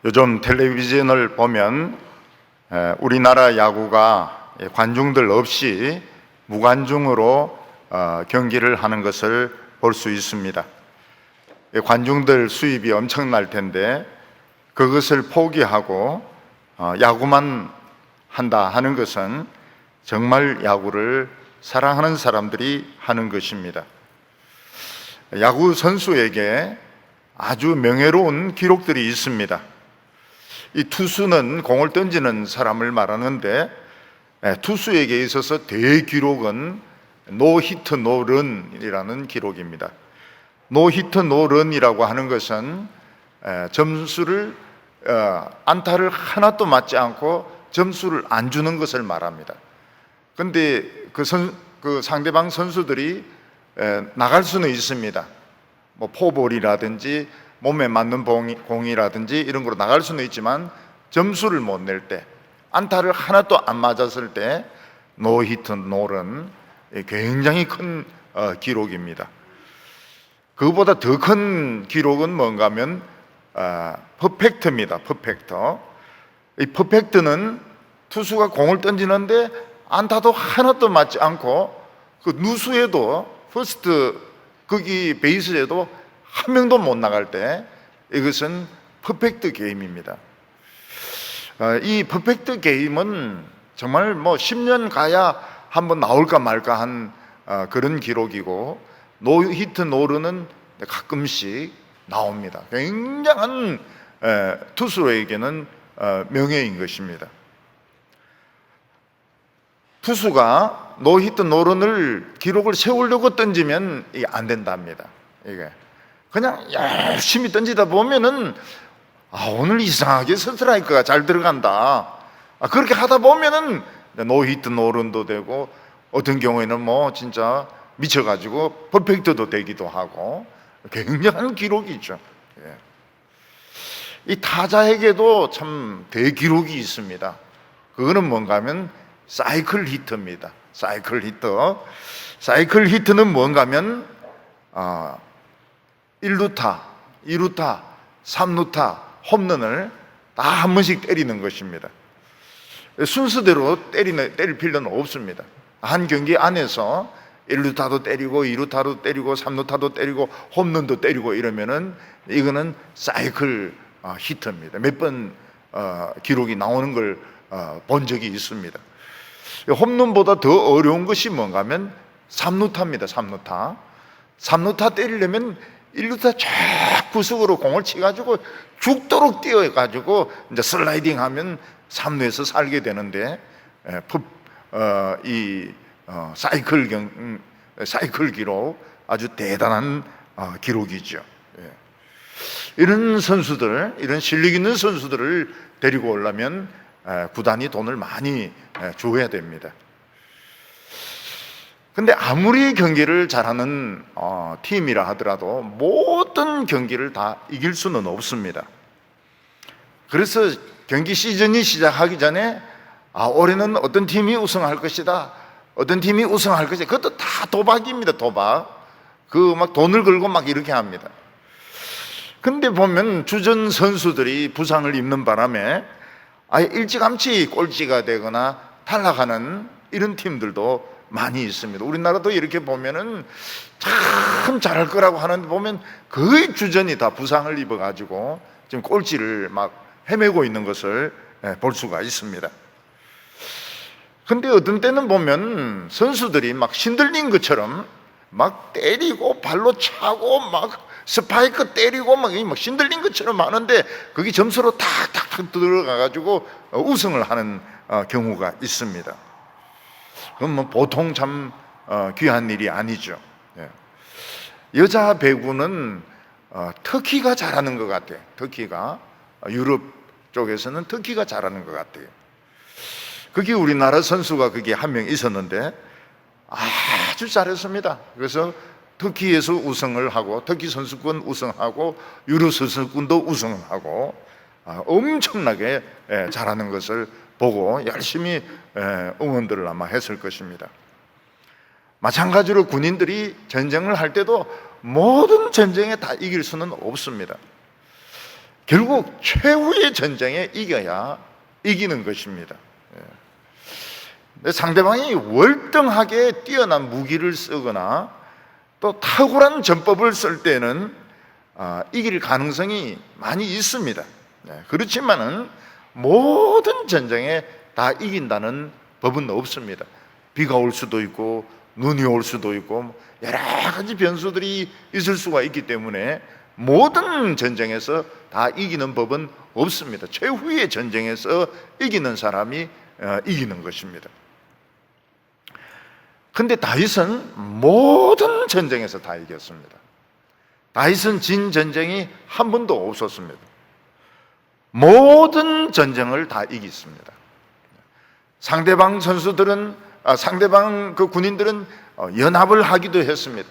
요즘 텔레비전을 보면 우리나라 야구가 관중들 없이 무관중으로 경기를 하는 것을 볼 수 있습니다. 관중들 수입이 엄청날 텐데 그것을 포기하고 야구만 한다 하는 것은 정말 야구를 사랑하는 사람들이 하는 것입니다. 야구 선수에게 아주 명예로운 기록들이 있습니다. 이 투수는 공을 던지는 사람을 말하는데 투수에게 있어서 대기록은 노히트 노런이라는 기록입니다. 노히트 노런이라고 하는 것은 점수를 안타를 하나도 맞지 않고 점수를 안 주는 것을 말합니다. 그런데 그 상대방 선수들이 나갈 수는 있습니다. 뭐 포볼이라든지 몸에 맞는 공이라든지 이런 거로 나갈 수는 있지만 점수를 못 낼 때, 안타를 하나도 안 맞았을 때 노히트 노런, 굉장히 큰 기록입니다. 그보다 더 큰 기록은 뭔가 하면 퍼펙트입니다. 퍼펙터. 이 퍼펙트는 투수가 공을 던지는데 안타도 하나도 맞지 않고 그 누수에도 퍼스트 거기 베이스에도 한 명도 못 나갈 때 이것은 퍼펙트 게임입니다. 이 퍼펙트 게임은 정말 뭐 10년 가야 한번 나올까 말까 한 그런 기록이고, 노히트 노런은 가끔씩 나옵니다. 굉장한 투수에게는 명예인 것입니다. 투수가 노히트 노런을 기록을 세우려고 던지면 이게 안 된답니다. 이게 그냥 열심히 던지다 보면은 오늘 이상하게 스트라이크가 잘 들어간다. 그렇게 하다 보면은 노히트 노런도 되고, 어떤 경우에는 뭐 진짜 미쳐가지고 퍼펙트도 되기도 하고, 굉장한 기록이죠. 이 타자에게도 참 대기록이 있습니다. 그거는 뭔가 하면 사이클 히트입니다. 사이클 히트. 사이클 히트는 뭔가 하면 1루타, 2루타, 3루타 홈런을 다 한 번씩 때리는 것입니다. 순서대로 때릴 필요는 없습니다. 한 경기 안에서 1루타도 때리고 2루타도 때리고 3루타도 때리고 홈런도 때리고 이러면은 이거는 사이클 히트입니다. 몇 번 기록이 나오는 걸 본 적이 있습니다. 홈런보다 더 어려운 것이 뭔가 하면 3루타입니다. 3루타. 3루타 때리려면 1루타 쫙 구석으로 공을 치가지고 죽도록 뛰어가지고 이제 슬라이딩 하면 3루에서 살게 되는데, 사이클 기록 아주 대단한 기록이죠. 이런 선수들, 이런 실력 있는 선수들을 데리고 오려면 구단이 돈을 많이 줘야 됩니다. 근데 아무리 경기를 잘하는 팀이라 하더라도 모든 경기를 다 이길 수는 없습니다. 그래서 경기 시즌이 시작하기 전에 올해는 어떤 팀이 우승할 것이다, 어떤 팀이 우승할 것이다, 그것도 다 도박입니다. 도박. 그 막 돈을 걸고 막 이렇게 합니다. 근데 보면 주전 선수들이 부상을 입는 바람에 일찌감치 꼴찌가 되거나 탈락하는 이런 팀들도 많이 있습니다. 우리나라도 이렇게 보면은 참 잘할 거라고 하는데 보면 거의 주전이 다 부상을 입어가지고 지금 꼴찌를 막 헤매고 있는 것을 볼 수가 있습니다. 근데 어떤 때는 보면 선수들이 막 신들린 것처럼 막 때리고 발로 차고 막 스파이크 때리고 막 신들린 것처럼 하는데 거기 점수로 탁탁탁 들어가가지고 우승을 하는 경우가 있습니다. 그건 뭐 보통 참 귀한 일이 아니죠. 여자 배구는 터키가 잘하는 것 같아요. 터키가, 유럽 쪽에서는 터키가 잘하는 것 같아요. 거기 우리나라 선수가 거기 한 명 있었는데 아주 잘했습니다. 그래서 터키에서 우승을 하고, 터키 선수권 우승하고, 유럽 선수권도 우승하고 엄청나게 잘하는 것을 보고 열심히 응원들을 아마 했을 것입니다. 마찬가지로 군인들이 전쟁을 할 때도 모든 전쟁에 다 이길 수는 없습니다. 결국 최후의 전쟁에 이겨야 이기는 것입니다. 상대방이 월등하게 뛰어난 무기를 쓰거나 또 탁월한 전법을 쓸 때는 이길 가능성이 많이 있습니다. 그렇지만은 모든 전쟁에 다 이긴다는 법은 없습니다. 비가 올 수도 있고 눈이 올 수도 있고 여러 가지 변수들이 있을 수가 있기 때문에 모든 전쟁에서 다 이기는 법은 없습니다. 최후의 전쟁에서 이기는 사람이 이기는 것입니다. 근데 다윗은 모든 전쟁에서 다 이겼습니다. 다윗은 진 전쟁이 한 번도 없었습니다. 모든 전쟁을 다 이겼습니다. 상대방 그 군인들은 연합을 하기도 했습니다.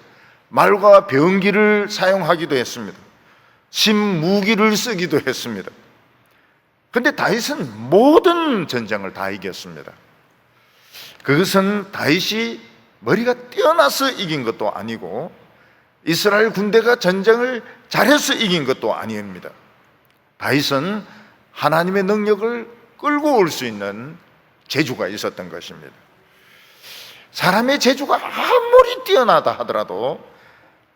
말과 병기를 사용하기도 했습니다. 신무기를 쓰기도 했습니다. 그런데 다윗은 모든 전쟁을 다 이겼습니다. 그것은 다윗이 머리가 뛰어나서 이긴 것도 아니고 이스라엘 군대가 전쟁을 잘해서 이긴 것도 아닙니다. 다윗은 하나님의 능력을 끌고 올 수 있는 재주가 있었던 것입니다. 사람의 재주가 아무리 뛰어나다 하더라도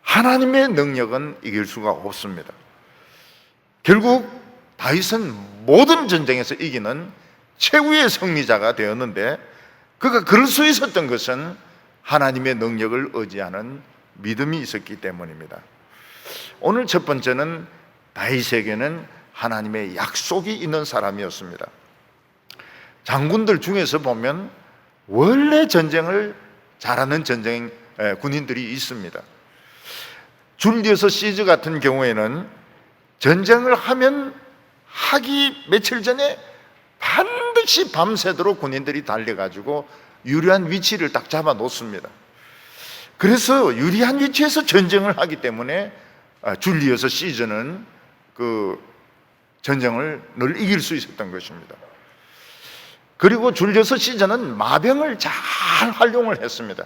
하나님의 능력은 이길 수가 없습니다. 결국 다윗은 모든 전쟁에서 이기는 최후의 승리자가 되었는데 그가 그럴 수 있었던 것은 하나님의 능력을 의지하는 믿음이 있었기 때문입니다. 오늘 첫 번째는 다윗에게는 하나님의 약속이 있는 사람이었습니다. 장군들 중에서 보면 원래 전쟁을 잘하는 군인들이 있습니다. 줄리어스 시저 같은 경우에는 전쟁을 하기 며칠 전에 반드시 밤새도록 군인들이 달려가지고 유리한 위치를 딱 잡아 놓습니다. 그래서 유리한 위치에서 전쟁을 하기 때문에 줄리어스 시저는 그 전쟁을 늘 이길 수 있었던 것입니다. 그리고 줄리어스 시저는 마병을 잘 활용을 했습니다.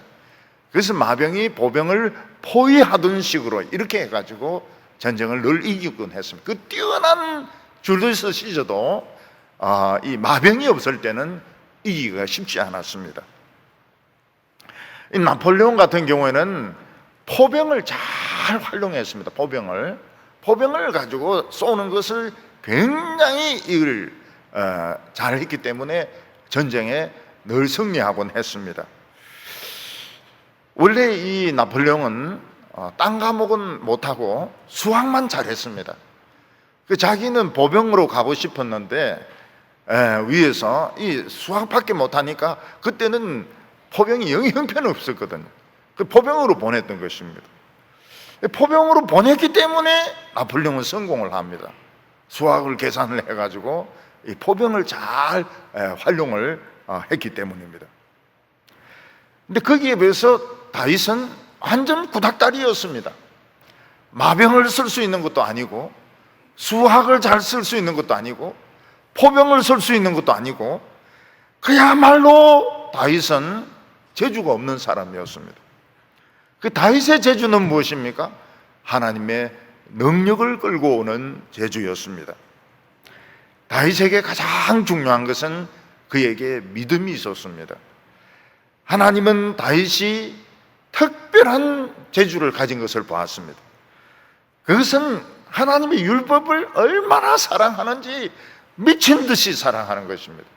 그래서 마병이 보병을 포위하던 식으로 이렇게 해가지고 전쟁을 늘 이기곤 했습니다. 그 뛰어난 줄리어스 시저도 이 마병이 없을 때는 이기기가 쉽지 않았습니다. 이 나폴레옹 같은 경우에는 포병을 잘 활용했습니다. 포병을 가지고 쏘는 것을 굉장히 잘 했기 때문에 전쟁에 늘 승리하곤 했습니다. 원래 이 나폴레옹은 딴 과목은 못하고 수학만 잘했습니다. 자기는 보병으로 가고 싶었는데 위에서 이 수학밖에 못하니까 그때는 포병이 영 형편없었거든요. 그 포병으로 보냈던 것입니다. 포병으로 보냈기 때문에 나폴레옹은 성공을 합니다. 수학을 계산을 해가지고 이 포병을 잘 활용을 했기 때문입니다. 근데 거기에 비해서 다윗은 완전 구닥다리였습니다. 마병을 쓸 수 있는 것도 아니고 수학을 잘 쓸 수 있는 것도 아니고 포병을 쓸 수 있는 것도 아니고 그야말로 다윗은 재주가 없는 사람이었습니다. 그 다윗의 재주는 무엇입니까? 하나님의 능력을 끌고 오는 재주였습니다. 다윗에게 가장 중요한 것은 그에게 믿음이 있었습니다. 하나님은 다윗이 특별한 재주를 가진 것을 보았습니다. 그것은 하나님의 율법을 얼마나 사랑하는지 미친 듯이 사랑하는 것입니다.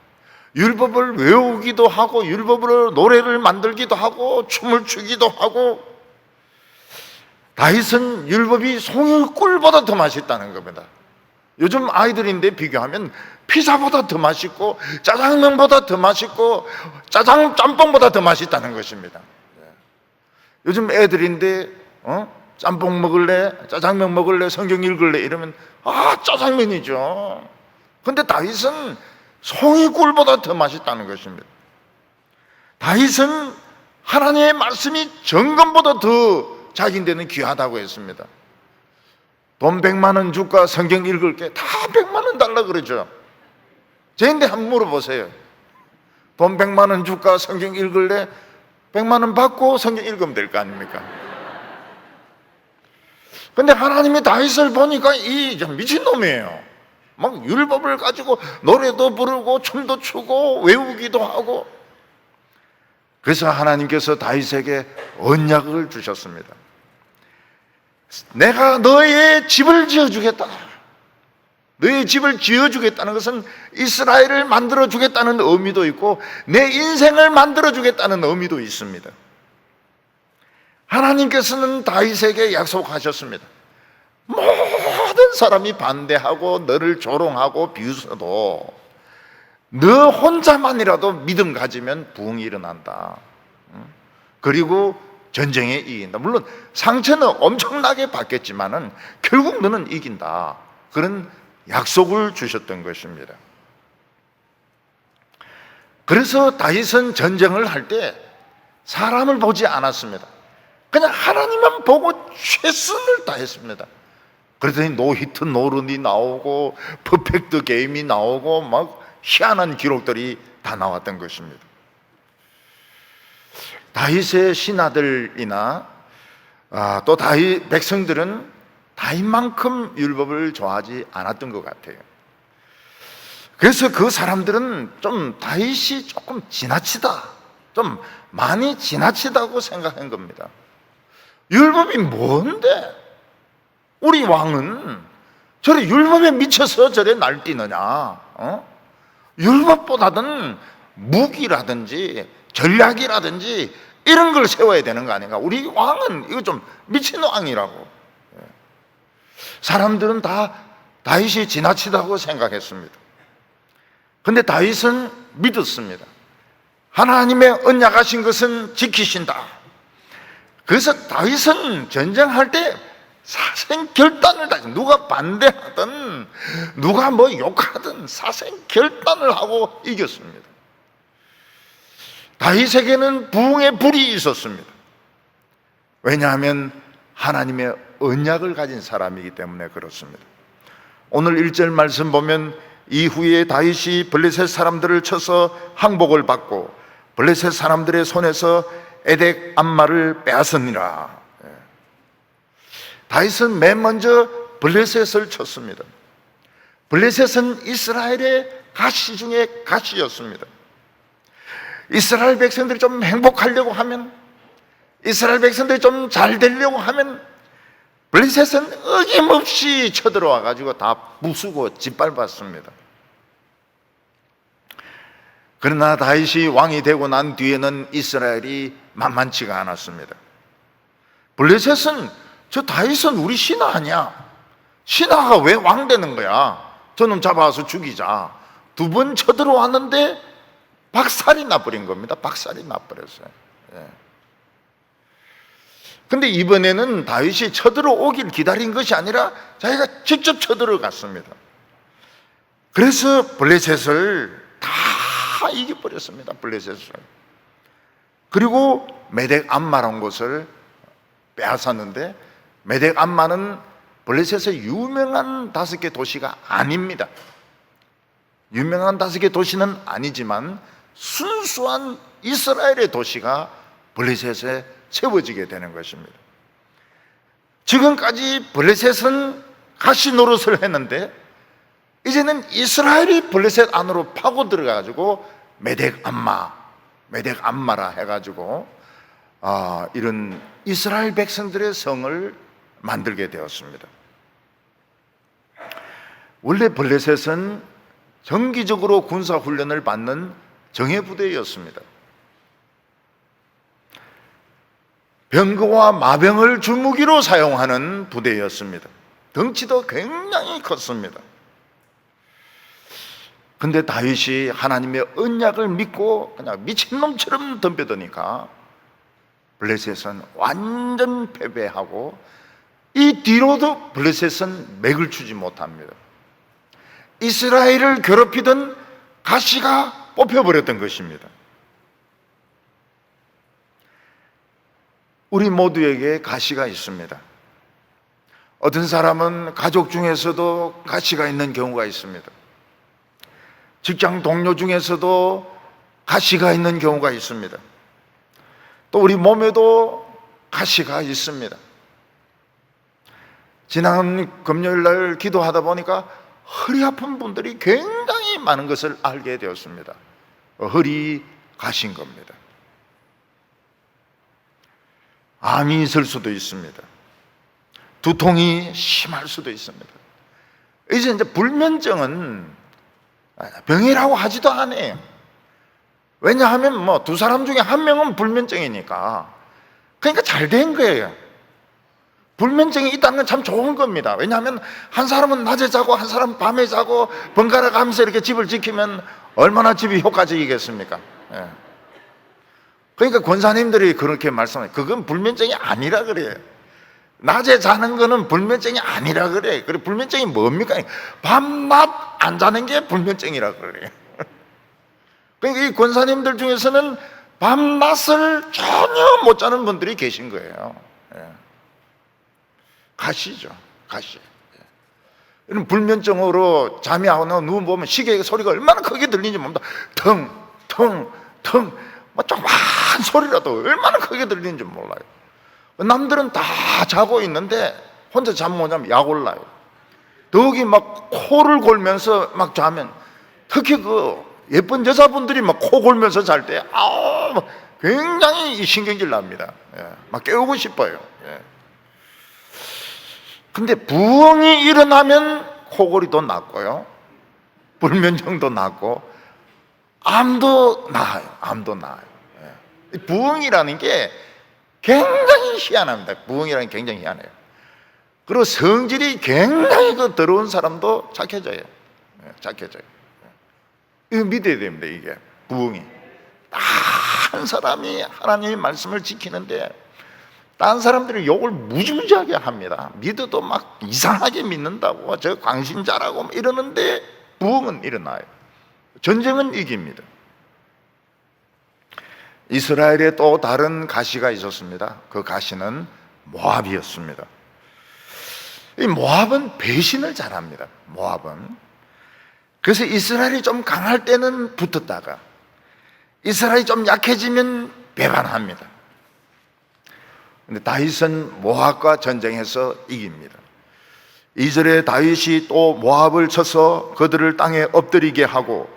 율법을 외우기도 하고 율법으로 노래를 만들기도 하고 춤을 추기도 하고 다윗은 율법이 송이꿀보다 더 맛있다는 겁니다. 요즘 아이들인데 비교하면 피자보다 더 맛있고 짜장면보다 더 맛있고 짬뽕보다 더 맛있다는 것입니다. 요즘 애들인데 짬뽕 먹을래? 짜장면 먹을래? 성경 읽을래? 이러면 짜장면이죠. 근데 다윗은 송이꿀보다 더 맛있다는 것입니다. 다윗은 하나님의 말씀이 정금보다 더 자기한테는 귀하다고 했습니다. 돈 100만 원 줄까 성경 읽을게 다 100만 원 달라 그러죠. 저한테 한번 물어보세요. 돈 100만 원 줄까 성경 읽을래? 100만 원 받고 성경 읽으면 될 거 아닙니까? 근데 하나님이 다윗을 보니까 이 미친놈이에요. 막 율법을 가지고 노래도 부르고 춤도 추고 외우기도 하고. 그래서 하나님께서 다윗에게 언약을 주셨습니다. 내가 너의 집을 지어주겠다. 너의 집을 지어주겠다는 것은 이스라엘을 만들어주겠다는 의미도 있고 내 인생을 만들어주겠다는 의미도 있습니다. 하나님께서는 다윗에게 약속하셨습니다. 모든 사람이 반대하고 너를 조롱하고 비웃어도 너 혼자만이라도 믿음 가지면 부흥이 일어난다. 그리고 전쟁에 이긴다. 물론 상처는 엄청나게 받겠지만은 결국 너는 이긴다. 그런 약속을 주셨던 것입니다. 그래서 다윗은 전쟁을 할 때 사람을 보지 않았습니다. 그냥 하나님만 보고 최선을 다했습니다. 그랬더니 노히트 노run이 나오고 퍼펙트 게임이 나오고 막 희한한 기록들이 다 나왔던 것입니다. 다윗의 신하들이나 또 다윗 백성들은 다윗만큼 율법을 좋아하지 않았던 것 같아요. 그래서 그 사람들은 좀 다윗이 조금 지나치다, 좀 많이 지나치다고 생각한 겁니다. 율법이 뭔데 우리 왕은 저래 율법에 미쳐서 저래 날뛰느냐? 율법보다는 무기라든지 전략이라든지 이런 걸 세워야 되는 거 아닌가? 우리 왕은 이거 좀 미친 왕이라고. 사람들은 다 다윗이 지나치다고 생각했습니다. 그런데 다윗은 믿었습니다. 하나님의 언약하신 것은 지키신다. 그래서 다윗은 전쟁할 때 사생결단을 다 누가 반대하든 누가 뭐 욕하든 사생결단을 하고 이겼습니다. 다윗에게는 부흥의 불이 있었습니다. 왜냐하면 하나님의 언약을 가진 사람이기 때문에 그렇습니다. 오늘 1절 말씀 보면 이후에 다윗이 블레셋 사람들을 쳐서 항복을 받고 블레셋 사람들의 손에서 에덱 암마를 빼앗으니라. 다윗은 맨 먼저 블레셋을 쳤습니다. 블레셋은 이스라엘의 가시 중에 가시였습니다. 이스라엘 백성들이 좀 행복하려고 하면, 이스라엘 백성들이 좀 잘 되려고 하면 블레셋은 어김없이 쳐들어와 가지고 다 부수고 짓밟았습니다. 그러나 다윗이 왕이 되고 난 뒤에는 이스라엘이 만만치가 않았습니다. 블레셋은 저 다윗은 우리 신하 아니야? 신하가 왜 왕 되는 거야? 저놈 잡아서 죽이자. 2번 쳐들어왔는데 박살이 나버린 겁니다. 박살이 나버렸어요. 근데 이번에는 다윗이 쳐들어오길 기다린 것이 아니라 자기가 직접 쳐들어갔습니다. 그래서 블레셋을 다 이겨버렸습니다. 블레셋을. 그리고 메덱 암마라는 곳을 빼앗았는데, 메덱 암마는 블레셋의 유명한 5개 도시가 아닙니다. 유명한 5개 도시는 아니지만 순수한 이스라엘의 도시가 블레셋에 세워지게 되는 것입니다. 지금까지 블레셋은 가시 노릇을 했는데 이제는 이스라엘이 블레셋 안으로 파고 들어가가지고 메덱 암마라 해가지고 이런 이스라엘 백성들의 성을 만들게 되었습니다. 원래 블레셋은 정기적으로 군사훈련을 받는 정예부대였습니다. 병거와 마병을 주무기로 사용하는 부대였습니다. 덩치도 굉장히 컸습니다. 근데 다윗이 하나님의 언약을 믿고 그냥 미친놈처럼 덤벼드니까 블레셋은 완전 패배하고 이 뒤로도 블레셋은 맥을 추지 못합니다. 이스라엘을 괴롭히던 가시가 뽑혀버렸던 것입니다. 우리 모두에게 가시가 있습니다. 어떤 사람은 가족 중에서도 가시가 있는 경우가 있습니다. 직장 동료 중에서도 가시가 있는 경우가 있습니다. 또 우리 몸에도 가시가 있습니다. 지난 금요일 날 기도하다 보니까 허리 아픈 분들이 굉장히 많은 것을 알게 되었습니다. 허리 가신 겁니다. 암이 있을 수도 있습니다. 두통이 심할 수도 있습니다. 이제 불면증은 병이라고 하지도 않아요. 왜냐하면 두 사람 중에 한 명은 불면증이니까. 그러니까 잘 된 거예요. 불면증이 있다는 건 참 좋은 겁니다. 왜냐하면 한 사람은 낮에 자고 한 사람은 밤에 자고 번갈아 가면서 이렇게 집을 지키면 얼마나 집이 효과적이겠습니까? 예. 그러니까 권사님들이 그렇게 말씀해요. 그건 불면증이 아니라 그래요. 낮에 자는 거는 불면증이 아니라 그래요. 그래, 불면증이 뭡니까? 밤낮 안 자는 게 불면증이라 그래요. 그러니까 이 권사님들 중에서는 밤낮을 전혀 못 자는 분들이 계신 거예요. 예. 가시죠. 이런 불면증으로 잠이 안 오고 누워보면 시계 소리가 얼마나 크게 들리는지 모릅니다. 텅, 텅, 텅. 조그만 소리라도 얼마나 크게 들리는지 몰라요. 남들은 다 자고 있는데 혼자 잠 못 자면 약 올라요. 더욱이 막 코를 골면서 막 자면, 특히 그 예쁜 여자분들이 막 코 골면서 잘 때, 굉장히 신경질 납니다. 예, 막 깨우고 싶어요. 예. 근데 부흥이 일어나면 코골이도 낫고요, 불면증도 낫고, 암도 나아요. 예. 부흥이라는 게 굉장히 희한합니다. 부흥이라는 게 굉장히 희한해요. 그리고 성질이 굉장히 더러운 사람도 착해져요. 예, 착해져요. 이거 믿어야 됩니다. 이게 부흥이. 한 사람이 하나님의 말씀을 지키는데 다른 사람들이 욕을 무지무지하게 합니다. 믿어도 막 이상하게 믿는다고, 저 광신자라고 이러는데 부흥은 일어나요. 전쟁은 이깁니다. 이스라엘에 또 다른 가시가 있었습니다. 그 가시는 모압이었습니다. 이 모압은 배신을 잘합니다. 모압은. 그래서 이스라엘이 좀 강할 때는 붙었다가 이스라엘이 좀 약해지면 배반합니다. 근데 다윗은 모압과 전쟁해서 이깁니다. 2절에 다윗이 또 모압을 쳐서 그들을 땅에 엎드리게 하고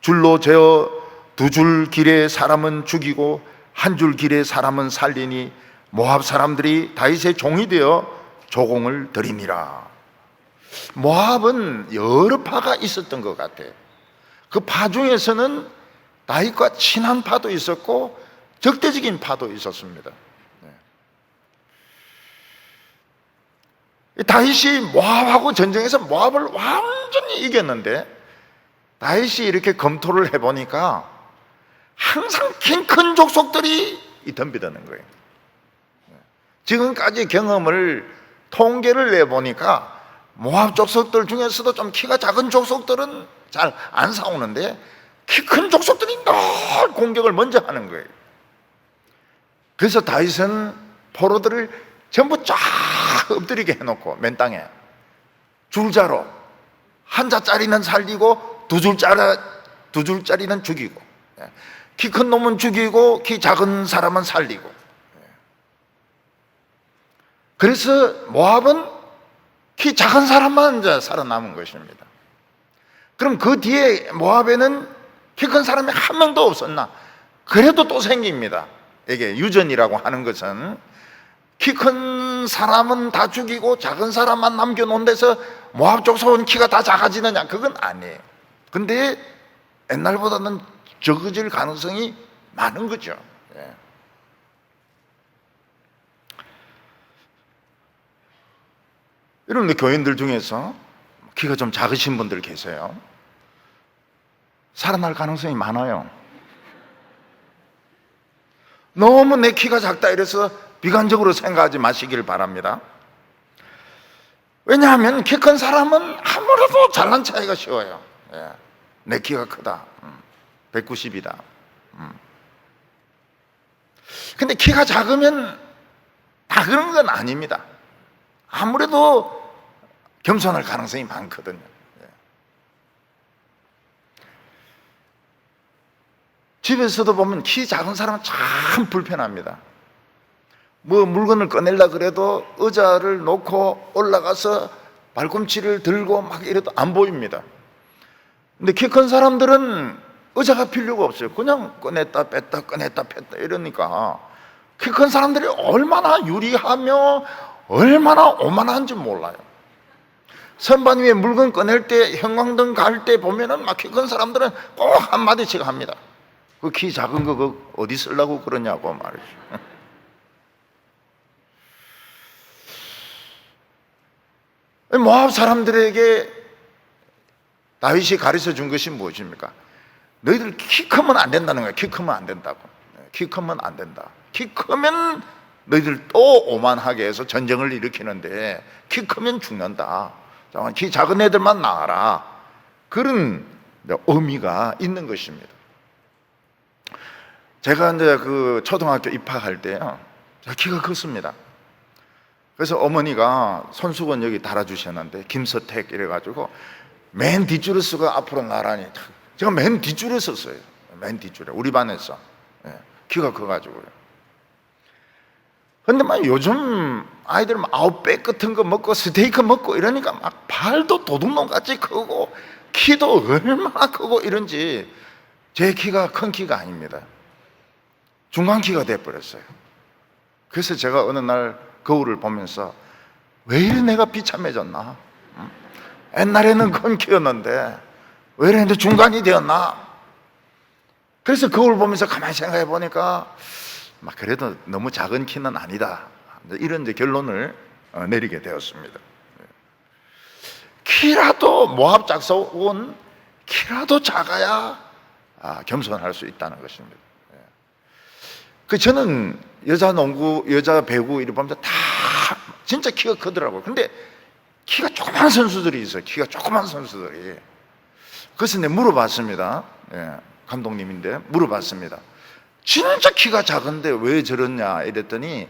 줄로 재어 2줄 길의 사람은 죽이고 1줄 길의 사람은 살리니 모압 사람들이 다윗의 종이 되어 조공을 드리니라. 모압은 여러 파가 있었던 것 같아요. 그 파 중에서는 다윗과 친한 파도 있었고 적대적인 파도 있었습니다. 다윗이 모압하고 전쟁에서 모압을 완전히 이겼는데, 다윗이 이렇게 검토를 해보니까 항상 큰 족속들이 덤비드는 거예요. 지금까지 경험을 통계를 내보니까 모압 족속들 중에서도 좀 키가 작은 족속들은 잘 안 싸우는데 키 큰 족속들이 늘 공격을 먼저 하는 거예요. 그래서 다윗은 포로들을 전부 쫙 엎드리게 해놓고 맨 땅에 줄자로 한 자짜리는 살리고 두 줄짜리는 죽이고, 키 큰 놈은 죽이고 키 작은 사람은 살리고. 그래서 모압은 키 작은 사람만 이제 살아남은 것입니다. 그럼 그 뒤에 모압에는 키 큰 사람이 한 명도 없었나? 그래도 또 생깁니다. 이게 유전이라고 하는 것은 키 큰 사람은 다 죽이고 작은 사람만 남겨놓은 데서 모압 족속은 키가 다 작아지느냐? 그건 아니에요. 근데 옛날보다는 적어질 가능성이 많은 거죠. 예. 여러분들 교인들 중에서 키가 좀 작으신 분들 계세요. 살아날 가능성이 많아요. 너무 내 키가 작다 이래서 비관적으로 생각하지 마시길 바랍니다. 왜냐하면 키 큰 사람은 아무래도 잘난 차이가 쉬워요. 예. 내 키가 크다. 190이다. 근데 키가 작으면 다 그런 건 아닙니다. 아무래도 겸손할 가능성이 많거든요. 집에서도 보면 키 작은 사람은 참 불편합니다. 뭐 물건을 꺼내려고 그래도 의자를 놓고 올라가서 발꿈치를 들고 막 이래도 안 보입니다. 근데 키 큰 사람들은 의자가 필요가 없어요. 그냥 꺼냈다 뺐다 꺼냈다 뺐다 이러니까 키 큰 사람들이 얼마나 유리하며 얼마나 오만한지 몰라요. 선반 위에 물건 꺼낼 때, 형광등 갈 때 보면은 막 키 큰 사람들은 꼭 한마디씩 합니다. 그 키 작은 거 어디 쓰려고 그러냐고 말이죠. 모압 사람들에게 다윗이 가르쳐 준 것이 무엇입니까? 너희들 키 크면 안 된다는 거야. 키 크면 안 된다고. 키 크면 안 된다. 키 크면 너희들 또 오만하게 해서 전쟁을 일으키는데 키 크면 죽는다. 키 작은 애들만 나가라. 그런 의미가 있는 것입니다. 제가 이제 그 초등학교 입학할 때요, 키가 컸습니다. 그래서 어머니가 손수건 여기 달아주셨는데 김서택 이래가지고 맨 뒷줄을 쓰고 앞으로 나란히, 제가 맨 뒷줄에 섰어요. 맨 뒷줄에 우리 반에서. 키가 커가지고요. 근데 막 요즘 아이들 막 아웃백 같은 거 먹고 스테이크 먹고 이러니까 막 발도 도둑놈 같이 크고 키도 얼마나 크고 이런지 제 키가 큰 키가 아닙니다. 중간 키가 돼버렸어요. 그래서 제가 어느 날 거울을 보면서 왜 이래 내가 비참해졌나? 옛날에는 큰 키였는데 왜 이래 중간이 되었나? 그래서 거울 보면서 가만히 생각해 보니까 막 그래도 너무 작은 키는 아니다, 이런 이제 결론을 내리게 되었습니다. 키라도 모압 작사온 키라도 작아야 겸손할 수 있다는 것입니다. 저는 여자 농구, 여자 배구 이렇게 보면 다 진짜 키가 크더라고요. 근데 키가 조그만 선수들이 있어요. 키가 조그만 선수들이. 그래서 내가 물어봤습니다. 감독님인데 물어봤습니다. 진짜 키가 작은데 왜 저러냐 이랬더니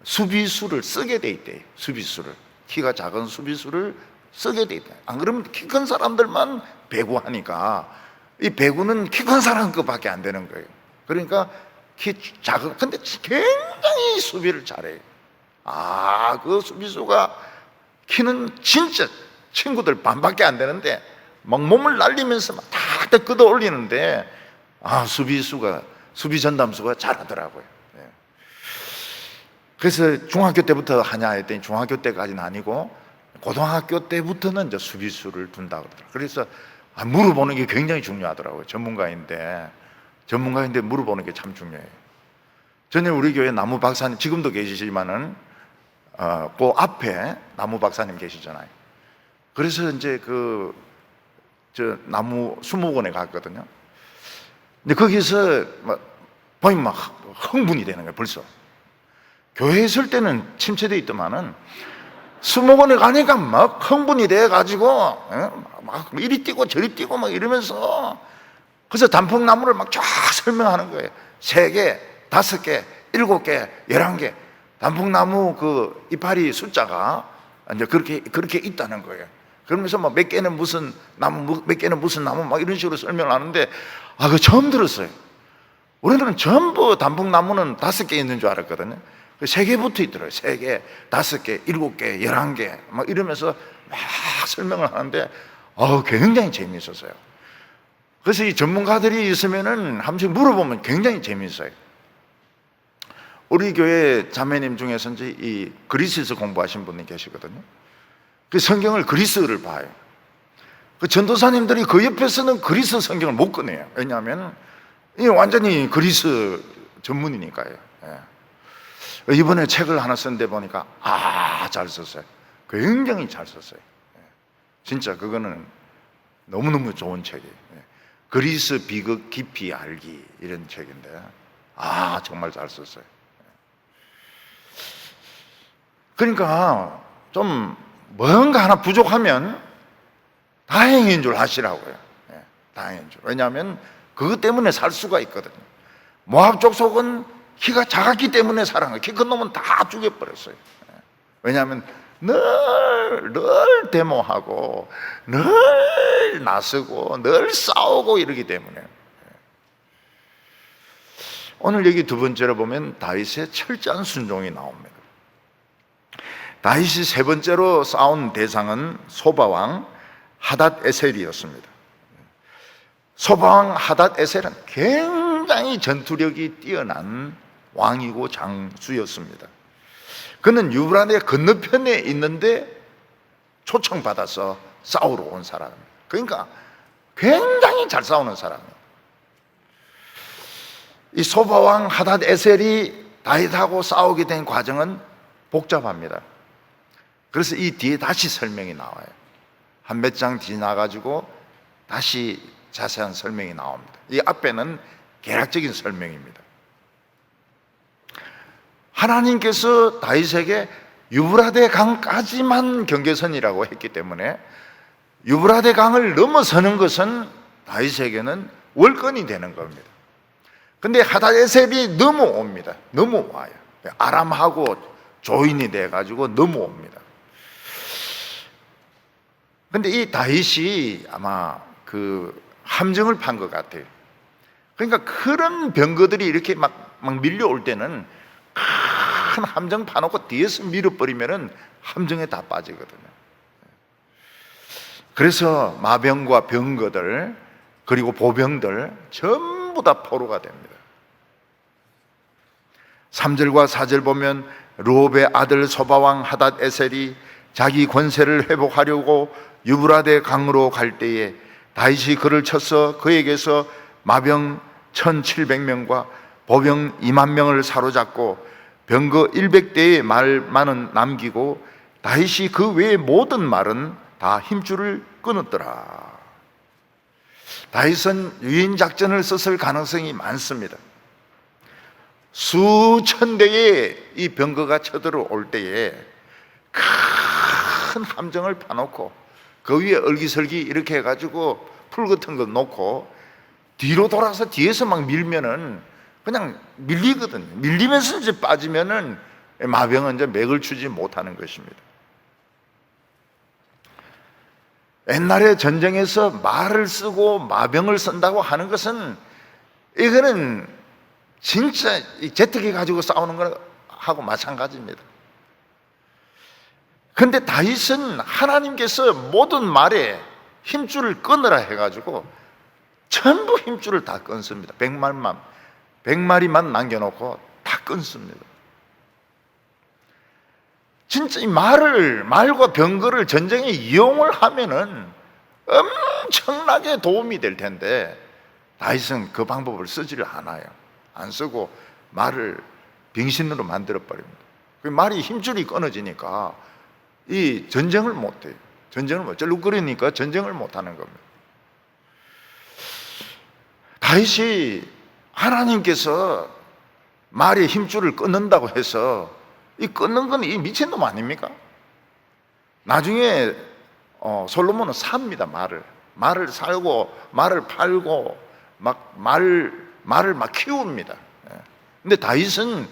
수비수를 쓰게 돼 있대요. 수비수를, 키가 작은 수비수를 쓰게 돼 있대요. 안 그러면 키 큰 사람들만 배구하니까 이 배구는 키 큰 사람 것밖에 안 되는 거예요. 그러니까 키 작은, 근데 굉장히 수비를 잘해요. 그 수비수가 키는 진짜 친구들 반밖에 안 되는데 막 몸을 날리면서 막 탁탁 끄덕 올리는데 수비수가, 수비 전담수가 잘하더라고요. 그래서 중학교 때부터 하냐 했더니 중학교 때까지는 아니고 고등학교 때부터는 이제 수비수를 둔다고 그러더라고요. 그래서 물어보는 게 굉장히 중요하더라고요. 전문가인데 물어보는 게 참 중요해요. 전에 우리 교회 나무 박사님, 지금도 계시지만은 그 앞에 나무 박사님 계시잖아요. 그래서 이제 저 나무 수목원에 갔거든요. 근데 거기서 보면 막 흥분이 되는 거예요. 벌써 교회에 있을 때는 침체돼 있더만은 수목원에 가니까 막 흥분이 돼가지고 막 이리 뛰고 저리 뛰고 막 이러면서, 그래서 단풍나무를 막 쫙 설명하는 거예요. 3개, 5개, 7개, 11개 단풍나무 그 이파리 숫자가 이제 그렇게 있다는 거예요. 그러면서 막 몇 개는 무슨 나무, 몇 개는 무슨 나무 막 이런 식으로 설명을 하는데 그거 처음 들었어요. 우리들은 전부 단풍나무는 5개 있는 줄 알았거든요. 3개 붙어 있더라고요. 3개, 5개, 7개, 11개 막 이러면서 막 설명을 하는데 굉장히 재미있었어요. 그래서 이 전문가들이 있으면은 한 번씩 물어보면 굉장히 재미있어요. 우리 교회 자매님 중에서 이제 이 그리스에서 공부하신 분이 계시거든요. 그 성경을 그리스어를 봐요. 그 전도사님들이 그 옆에서는 그리스 성경을 못 꺼내요. 왜냐하면 이 완전히 그리스 전문이니까요. 이번에 책을 하나 쓴데 보니까 잘 썼어요. 굉장히 잘 썼어요. 진짜 그거는 너무너무 좋은 책이에요. 그리스 비극 깊이 알기, 이런 책인데 정말 잘 썼어요. 그러니까 좀 뭔가 하나 부족하면 다행인 줄 아시라고요. 다행인 줄. 왜냐하면 그것 때문에 살 수가 있거든요. 모압 족속은 키가 작았기 때문에 살아난 거예요. 키 큰 놈은 다 죽여버렸어요. 왜냐하면 늘 데모하고 늘 나서고 늘 싸우고 이러기 때문에. 오늘 여기 두 번째로 보면 다윗의 철저한 순종이 나옵니다. 다윗이 세 번째로 싸운 대상은 소바왕 하닷 에셀이었습니다. 소바왕 하닷 에셀은 굉장히 전투력이 뛰어난 왕이고 장수였습니다. 그는 유브라데 건너편에 있는데 초청받아서 싸우러 온 사람입니다. 그러니까 굉장히 잘 싸우는 사람이에요. 이 소바왕 하닷 에셀이 다윗하고 싸우게 된 과정은 복잡합니다. 그래서 이 뒤에 다시 설명이 나와요. 한 몇 장 지나가지고 다시 자세한 설명이 나옵니다. 이 앞에는 개략적인 설명입니다. 하나님께서 다윗에게 유브라데 강까지만 경계선이라고 했기 때문에 유브라데 강을 넘어서는 것은 다윗에게는 월권이 되는 겁니다. 근데 하닷에셀이 넘어옵니다. 넘어와요. 아람하고 조인이 돼가지고 넘어옵니다. 근데 이 다윗이 아마 그 함정을 판 것 같아요. 그러니까 그런 병거들이 이렇게 막 밀려올 때는 큰 함정 파놓고 뒤에서 밀어버리면은 함정에 다 빠지거든요. 그래서 마병과 병거들 그리고 보병들 전부 다 포로가 됩니다. 3절과 4절 보면 르홉의 아들 소바왕 하닷 에셀이 자기 권세를 회복하려고 유브라데 강으로 갈 때에 다윗이 그를 쳐서 그에게서 마병 1700명과 보병 2만 명을 사로잡고 병거 100대의 말만은 남기고 다윗이 그 외의 모든 말은 다 힘줄을 끊었더라. 다윗은 유인 작전을 썼을 가능성이 많습니다. 수천 대의 이 병거가 쳐들어올 때에 큰 함정을 파놓고 그 위에 얼기설기 이렇게 해가지고 풀 같은 거 놓고 뒤로 돌아서 뒤에서 막 밀면은 그냥 밀리거든요. 밀리면서 이제 빠지면은 마병은 이제 맥을 추지 못하는 것입니다. 옛날에 전쟁에서 말을 쓰고 마병을 쓴다고 하는 것은 이거는 진짜 제트기 가지고 싸우는 거하고 마찬가지입니다. 그런데 다윗은 하나님께서 모든 말에 힘줄을 끊으라 해가지고 전부 힘줄을 다 끊습니다. 100마리만 남겨놓고 다 끊습니다. 진짜 이 말과 병거를 전쟁에 이용을 하면은 엄청나게 도움이 될 텐데 다윗은 그 방법을 쓰지를 않아요. 안 쓰고 말을 병신으로 만들어 버립니다. 그 말이 힘줄이 끊어지니까 이 전쟁을 못해요. 전쟁을 못, 쩔룩거리니까 전쟁을 못하는 겁니다. 다윗이 하나님께서 말의 힘줄을 끊는다고 해서 이 끊는 건 이 미친놈 아닙니까? 나중에 솔로몬은 삽니다. 말을 살고 말을 팔고 말을 막 키웁니다. 근데 다윗은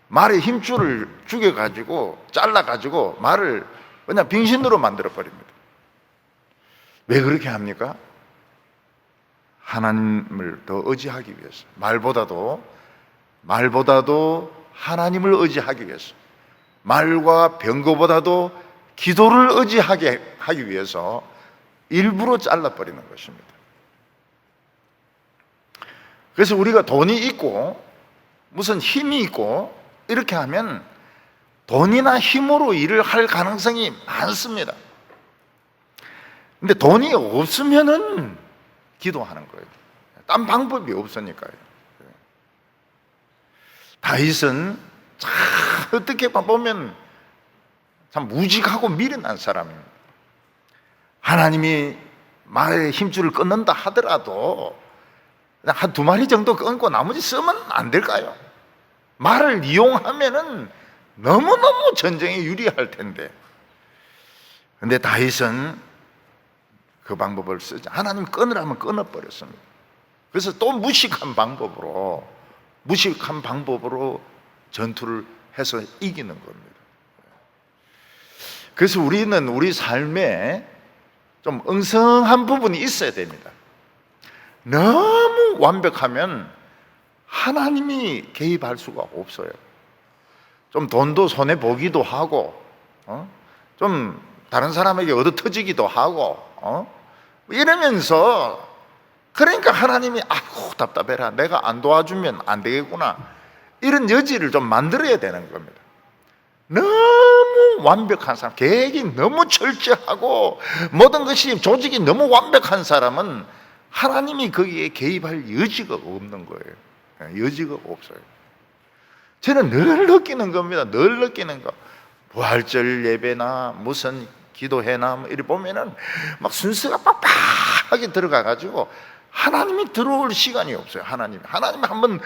말의 힘줄을 죽여가지고 잘라가지고 말을 그냥 빙신으로 만들어 버립니다. 왜 그렇게 합니까? 하나님을 더 의지하기 위해서. 말보다도 하나님을 의지하기 위해서. 말과 병거보다도 기도를 의지하게 하기 위해서 일부러 잘라버리는 것입니다. 그래서 우리가 돈이 있고 무슨 힘이 있고 이렇게 하면 돈이나 힘으로 일을 할 가능성이 많습니다. 근데 돈이 없으면은 기도하는 거예요. 딴 방법이 없으니까요. 다윗은 참 어떻게 보면 참 무직하고 미련한 사람입니다. 하나님이 말의 힘줄을 끊는다 하더라도 한 2마리 정도 끊고 나머지 쓰면 안 될까요? 말을 이용하면은 너무너무 전쟁에 유리할 텐데. 근데 다윗은 그 방법을 쓰지. 하나님 끊으라면 끊어버렸습니다. 그래서 또 무식한 방법으로 전투를 해서 이기는 겁니다. 그래서 우리는 우리 삶에 좀 엉성한 부분이 있어야 됩니다. 너무 완벽하면 하나님이 개입할 수가 없어요. 좀 돈도 손해 보기도 하고 좀 다른 사람에게 얻어 터지기도 하고 이러면서, 그러니까 하나님이 아이고 답답해라, 내가 안 도와주면 안 되겠구나, 이런 여지를 좀 만들어야 되는 겁니다. 너무 완벽한 사람, 계획이 너무 철저하고 모든 것이 조직이 너무 완벽한 사람은 하나님이 거기에 개입할 여지가 없는 거예요. 여지가 없어요. 저는 늘 느끼는 겁니다. 늘 느끼는 거. 부활절 예배나 무슨 기도회나 뭐 이리 보면은 막 순서가 빡빡하게 들어가가지고 하나님이 들어올 시간이 없어요. 하나님이 한번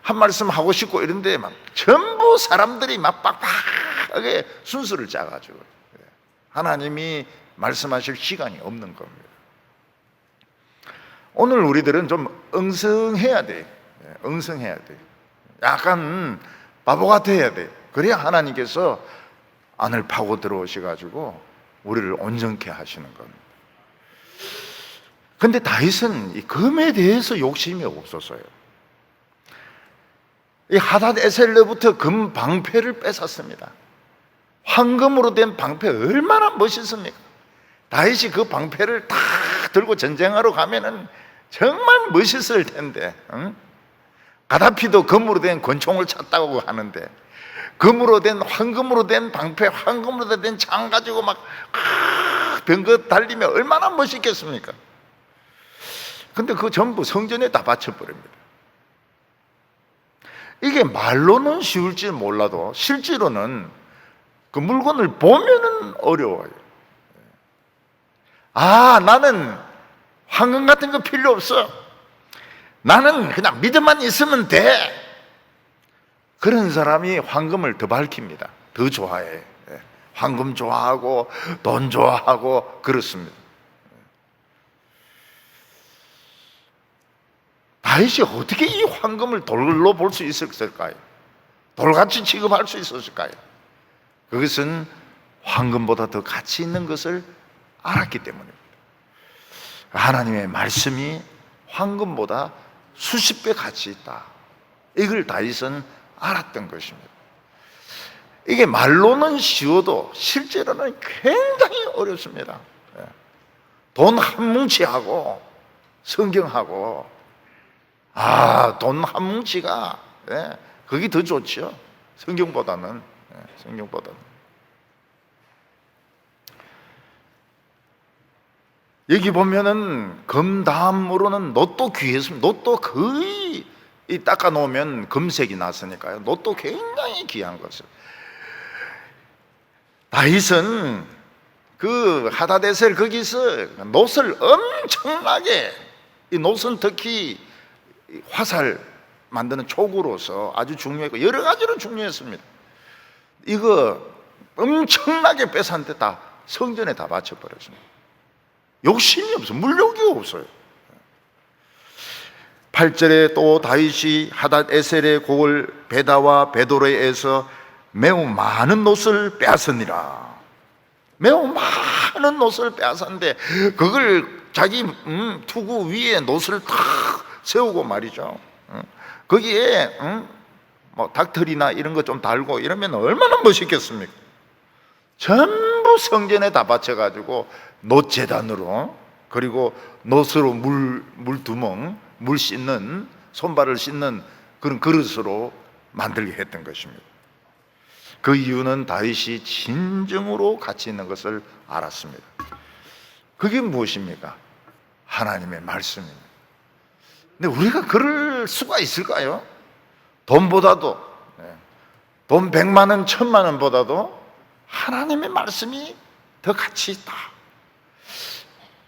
한 말씀 하고 싶고 이런데 막 전부 사람들이 막 빡빡하게 순서를 짜가지고 하나님이 말씀하실 시간이 없는 겁니다. 오늘 우리들은 좀 응성해야 돼. 응성해야 돼. 약간 바보 같아야 돼. 그래야 하나님께서 안을 파고 들어오셔가지고 우리를 온전케 하시는 겁니다. 근데 다윗은 이 금에 대해서 욕심이 없었어요. 이 하닷 에셀로부터 금 방패를 뺏었습니다. 황금으로 된 방패 얼마나 멋있습니까? 다윗이 그 방패를 딱 들고 전쟁하러 가면은 정말 멋있을 텐데, 가다피도 금으로 된 권총을 찾다고 하는데, 금으로 된, 황금으로 된 방패, 황금으로 된 창 가지고 막 병거 달리면 얼마나 멋있겠습니까? 근데 그거 전부 성전에 다 바쳐버립니다. 이게 말로는 쉬울지 몰라도 실제로는 그 물건을 보면은 어려워요. 아, 나는 황금 같은 거 필요 없어, 나는 그냥 믿음만 있으면 돼, 그런 사람이 황금을 더 밝힙니다. 더 좋아해. 황금 좋아하고 돈 좋아하고 그렇습니다. 다윗이 어떻게 이 황금을 돌로 볼 수 있었을까요? 돌같이 취급할 수 있었을까요? 그것은 황금보다 더 가치 있는 것을 알았기 때문입니다. 하나님의 말씀이 황금보다 수십 배 가치 있다, 이걸 다윗은 알았던 것입니다. 이게 말로는 쉬워도 실제로는 굉장히 어렵습니다. 돈 한 뭉치하고 성경하고, 돈 한 뭉치가 그게 더 좋죠. 성경보다는. 여기 보면은 금 다음으로는 놋도 귀했습니다. 놋도 거의 닦아 놓으면 금색이 났으니까요. 놋도 굉장히 귀한 것을. 다윗은 그 하다데셀 거기서 놋을 엄청나게, 이 놋은 특히 화살 만드는 촉으로서 아주 중요했고 여러 가지로 중요했습니다. 이거 엄청나게 뺏었는데 다 성전에 다 바쳐버렸습니다. 욕심이 없어요. 물욕이 없어요. 8절에 또 다윗이 하닷 에셀의 고을 베다와 베도레에서 매우 많은 놋을 빼앗으니라. 매우 많은 놋을 빼앗았는데 그걸 자기 투구 위에 놋을 탁 세우고 말이죠. 거기에 뭐 닭털이나 이런 거 좀 달고 이러면 얼마나 멋있겠습니까? 전부 성전에 다 바쳐가지고 놋재단으로, 그리고 놋으로 물두멍, 물 씻는, 손발을 씻는 그런 그릇으로 만들게 했던 것입니다. 그 이유는 다윗이 진정으로 가치 있는 것을 알았습니다. 그게 무엇입니까? 하나님의 말씀입니다. 근데 우리가 그럴 수가 있을까요? 돈보다도, 돈 100만 원, 1000만 원보다도 하나님의 말씀이 더 가치 있다.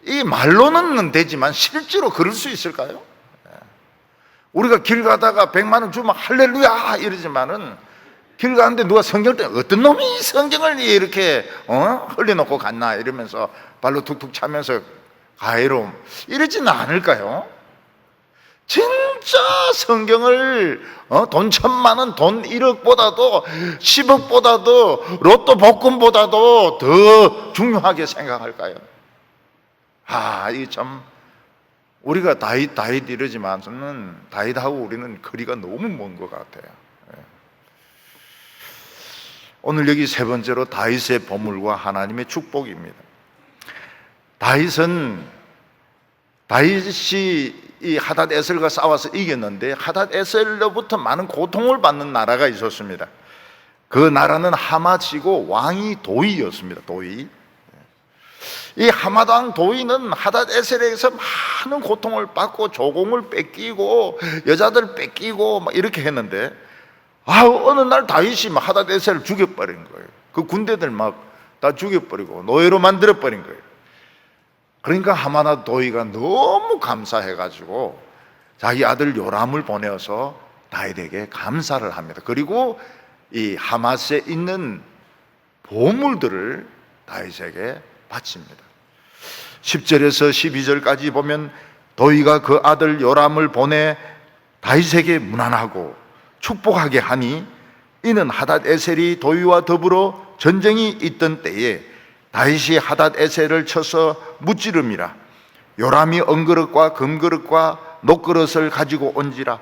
이 말로는 되지만 실제로 그럴 수 있을까요? 우리가 길 가다가 100만 원 주면 할렐루야 이러지만은 길 가는데 누가 성경을 때 어떤 놈이 성경을 이렇게 흘려놓고 갔나 이러면서 발로 툭툭 차면서 가해로 이러지는 않을까요? 진짜 성경을 돈 1000만 원, 돈 1억보다도 10억보다도 로또 복권보다도 더 중요하게 생각할까요? 이게 참 우리가 다윗 이러지만은 다윗하고 우리는 거리가 너무 먼 것 같아요. 오늘 여기 세 번째로 다윗의 보물과 하나님의 축복입니다. 다윗이 이 하닷에셀과 싸워서 이겼는데 하닷에셀로부터 많은 고통을 받는 나라가 있었습니다. 그 나라는 하맛이고 왕이 도이였습니다. 도이. 이 하맛왕 도이는 하닷에셀에서 많은 고통을 받고 조공을 뺏기고 여자들 뺏기고 막 이렇게 했는데 어느 날 다윗이 막 하닷에셀을 죽여버린 거예요. 그 군대들 막 다 죽여버리고 노예로 만들어버린 거예요. 그러니까 하맛 도이가 너무 감사해가지고 자기 아들 요람을 보내어서 다윗에게 감사를 합니다. 그리고 이 하맛에 있는 보물들을 다윗에게 바칩니다. 10절에서 12절까지 보면 도이가 그 아들 요람을 보내 다윗에게 문안하고 축복하게 하니 이는 하닷에셀이 도이와 더불어 전쟁이 있던 때에 다윗이 하닷에셀을 쳐서 무찌름이라. 요람이 은그릇과 금그릇과 녹그릇을 가지고 온지라.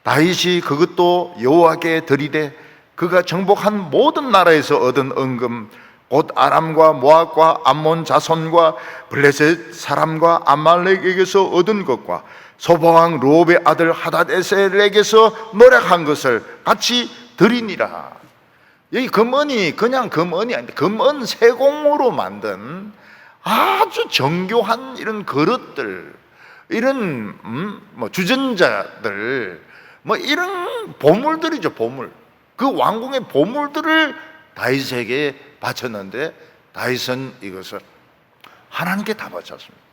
다윗이 그것도 여호와께 드리되 그가 정복한 모든 나라에서 얻은 은금 곧 아람과 모압과 암몬 자손과 블레셋 사람과 아말렉에게서 얻은 것과 소바왕 르홉의 아들 하닷에셀에게서 노력한 것을 같이 드리니라. 여기 금은이 그냥 금은이 아닌데 금은 세공으로 만든 아주 정교한 이런 그릇들, 이런 주전자들, 이런 보물들이죠. 보물. 그 왕궁의 보물들을 다윗에게 바쳤는데 다윗은 이것을 하나님께 다 바쳤습니다.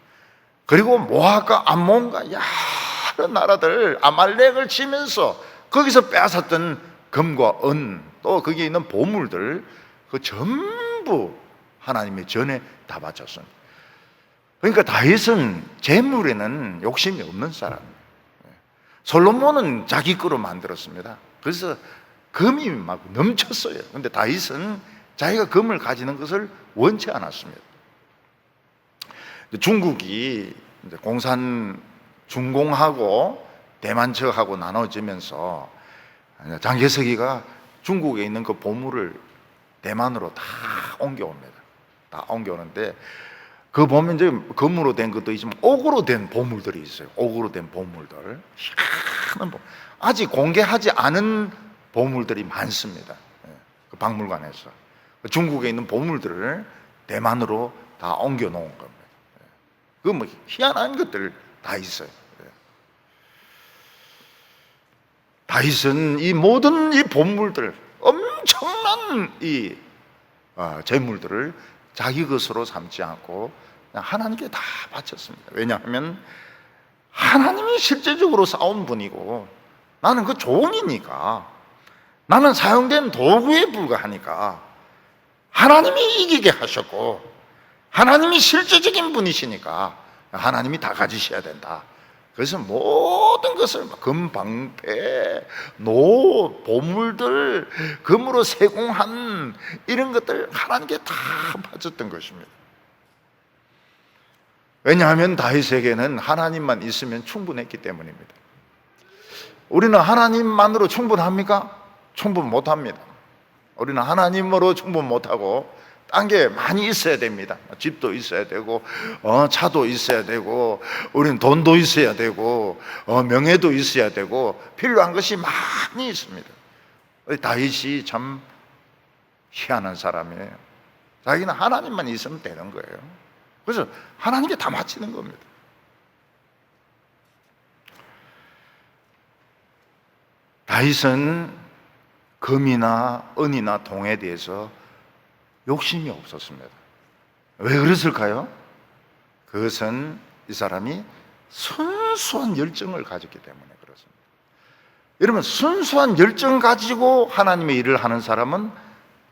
그리고 모압과 암몬과 여러 나라들 아말렉을 치면서 거기서 빼앗았던 금과 은, 또 거기에 있는 보물들, 그 전부 하나님의 전에 다 바쳤습니다. 그러니까 다윗은 재물에는 욕심이 없는 사람이에요. 솔로몬은 자기 거로 만들었습니다. 그래서 금이 막 넘쳤어요. 그런데 다윗은 자기가 금을 가지는 것을 원치 않았습니다. 중국이 공산 중공하고 대만척하고 나눠지면서 장개석이가 중국에 있는 그 보물을 대만으로 다 옮겨옵니다. 다 옮겨오는데 그 보면 이제 금으로 된 것도 있지만 옥으로 된 보물들이 있어요. 옥으로 된 보물들, 희한한 보물. 아직 공개하지 않은 보물들이 많습니다. 그 박물관에서 중국에 있는 보물들을 대만으로 다 옮겨 놓은 겁니다. 그 희한한 것들 다 있어요. 다윗은 이 모든 이 보물들, 엄청난 이 재물들을 자기 것으로 삼지 않고 그냥 하나님께 다 바쳤습니다. 왜냐하면 하나님이 실제적으로 싸운 분이고 나는 그 종이니까, 나는 사용된 도구에 불과하니까 하나님이 이기게 하셨고 하나님이 실제적인 분이시니까 하나님이 다 가지셔야 된다. 그래서 모든 것을 금, 방패, 노, 보물들, 금으로 세공한 이런 것들 하나님께 다 바쳤던 것입니다. 왜냐하면 다윗에게는 하나님만 있으면 충분했기 때문입니다. 우리는 하나님만으로 충분합니까? 충분 못합니다. 우리는 하나님으로 충분 못하고 딴 게 많이 있어야 됩니다. 집도 있어야 되고 차도 있어야 되고 우리는 돈도 있어야 되고 명예도 있어야 되고 필요한 것이 많이 있습니다. 다윗이 참 희한한 사람이에요. 자기는 하나님만 있으면 되는 거예요. 그래서 하나님께 다 바치는 겁니다. 다윗은 금이나 은이나 동에 대해서 욕심이 없었습니다. 왜 그랬을까요? 그것은 이 사람이 순수한 열정을 가졌기 때문에 그렇습니다. 여러분, 순수한 열정 가지고 하나님의 일을 하는 사람은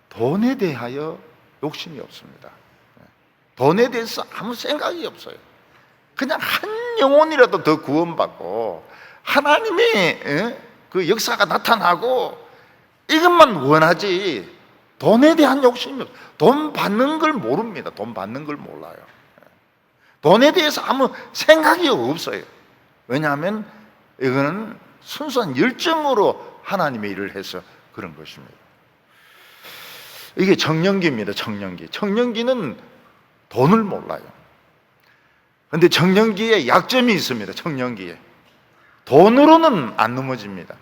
돈에 대하여 욕심이 없습니다. 돈에 대해서 아무 생각이 없어요. 그냥 한 영혼이라도 더 구원받고 하나님의 그 역사가 나타나고 이것만 원하지 돈에 대한 욕심이 없어요. 돈 받는 걸 모릅니다. 돈 받는 걸 몰라요. 돈에 대해서 아무 생각이 없어요. 왜냐하면 이거는 순수한 열정으로 하나님의 일을 해서 그런 것입니다. 이게 청년기입니다. 청년기. 청년기는 돈을 몰라요. 근데 청년기에 약점이 있습니다. 청년기에 돈으로는 안 넘어집니다.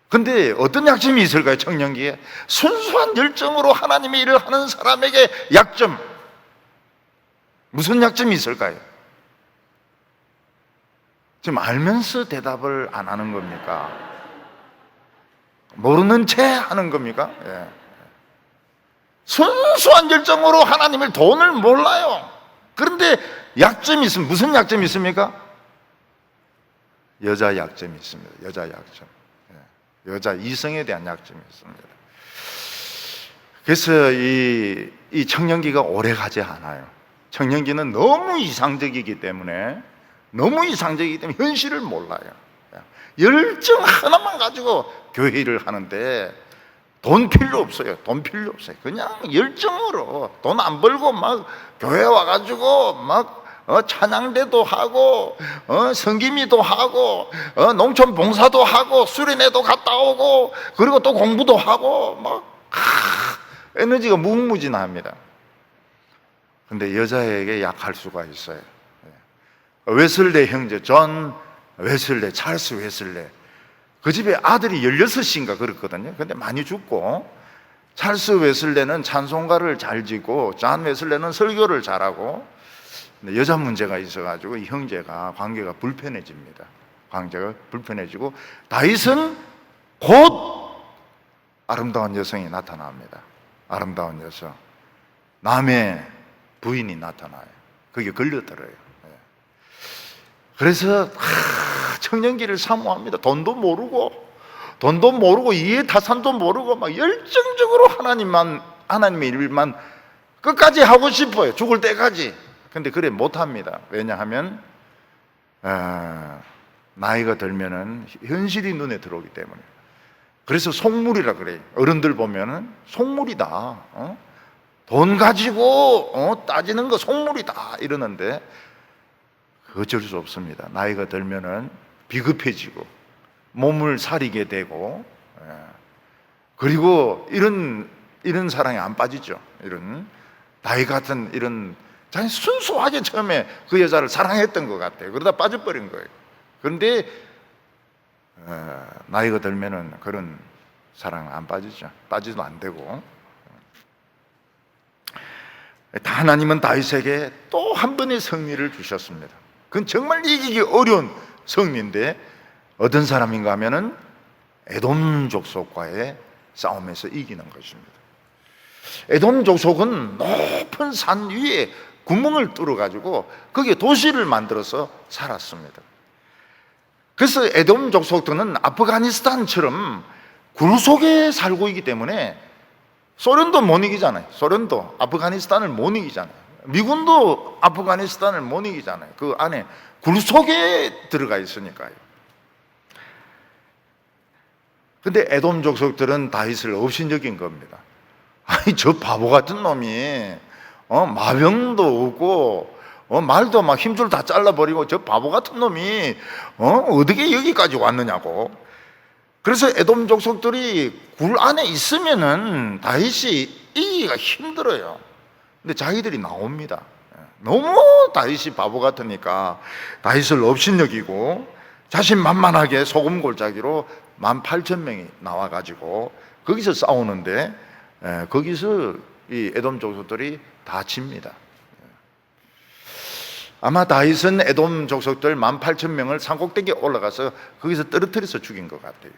근데 어떤 약점이 있을까요? 청년기에 순수한 열정으로 하나님의 일을 하는 사람에게 약점, 무슨 약점이 있을까요? 지금 알면서 대답을 안 하는 겁니까? 모르는 채 하는 겁니까? 예. 순수한 열정으로 하나님의 돈을 몰라요. 그런데 약점이 있으면 무슨 약점이 있습니까? 여자 약점이 있습니다. 여자 약점. 예. 여자 이성에 대한 약점이 있습니다. 그래서 이 청년기가 오래 가지 않아요. 청년기는 너무 이상적이기 때문에 현실을 몰라요. 열정 하나만 가지고 교회 일을 하는데 돈 필요 없어요. 돈 필요 없어요. 그냥 열정으로 돈 안 벌고 막 교회 와가지고 막 찬양대도 하고 성김이도 하고 농촌 봉사도 하고 수련회도 갔다 오고 그리고 또 공부도 하고 막 에너지가 무궁무진합니다. 근데 여자에게 약할 수가 있어요. 웨슬레 형제 존 웨슬레, 찰스 웨슬레, 그 집에 아들이 16인가 그렇거든요. 근데 많이 죽고, 찰스 웨슬레는 찬송가를 잘 지고 존 웨슬레는 설교를 잘하고, 근데 여자 문제가 있어가지고 이 형제가 관계가 불편해집니다. 관계가 불편해지고 다윗은 곧 아름다운 여성이 나타납니다. 아름다운 여성, 남의 부인이 나타나요. 그게 걸려들어요. 그래서 청년기를 사모합니다. 돈도 모르고 이해타산도 모르고 막 열정적으로 하나님의 일만 끝까지 하고 싶어요. 죽을 때까지. 근데 그래 못합니다. 왜냐하면 나이가 들면은 현실이 눈에 들어오기 때문에. 그래서 속물이라 그래요. 어른들 보면은 속물이다. 돈 가지고 따지는 거 속물이다 이러는데 어쩔 수 없습니다. 나이가 들면은 비급해지고 몸을 사리게 되고, 그리고 이런 사랑에 안 빠지죠. 이런 다윗 같은 이런 자기 순수하게 처음에 그 여자를 사랑했던 것 같아요. 그러다 빠져버린 거예요. 그런데 나이가 들면은 그런 사랑 안 빠지죠. 빠지도 안 되고. 하나님은 다윗에게 또 한 번의 승리를 주셨습니다. 그건 정말 이기기 어려운 승리인데 어떤 사람인가 하면은 에돔 족속과의 싸움에서 이기는 것입니다. 에돔 족속은 높은 산 위에 구멍을 뚫어가지고 거기에 도시를 만들어서 살았습니다. 그래서 에돔 족속들은 아프가니스탄처럼 굴 속에 살고 있기 때문에 소련도 못 이기잖아요. 소련도 아프가니스탄을 못 이기잖아요. 미군도 아프가니스탄을 못 이기잖아요. 그 안에 굴 속에 들어가 있으니까요. 근데 에돔 족속들은 다윗을 업신여긴 겁니다. 아니 저 바보 같은 놈이 마병도 없고 말도 막 힘줄 다 잘라버리고 저 바보 같은 놈이 어떻게 여기까지 왔느냐고. 그래서 에돔 족속들이 굴 안에 있으면은 다윗이 이기기가 힘들어요. 근데 자기들이 나옵니다. 너무 다윗이 바보 같으니까 다윗을 업신여기고 자신만만하게 소금골짜기로 18,000명이 나와가지고 거기서 싸우는데 거기서 이 에돔 족속들이 다 집니다. 아마 다윗은 에돔 족속들 18,000명을 산꼭대기에 올라가서 거기서 떨어뜨려서 죽인 것 같아요.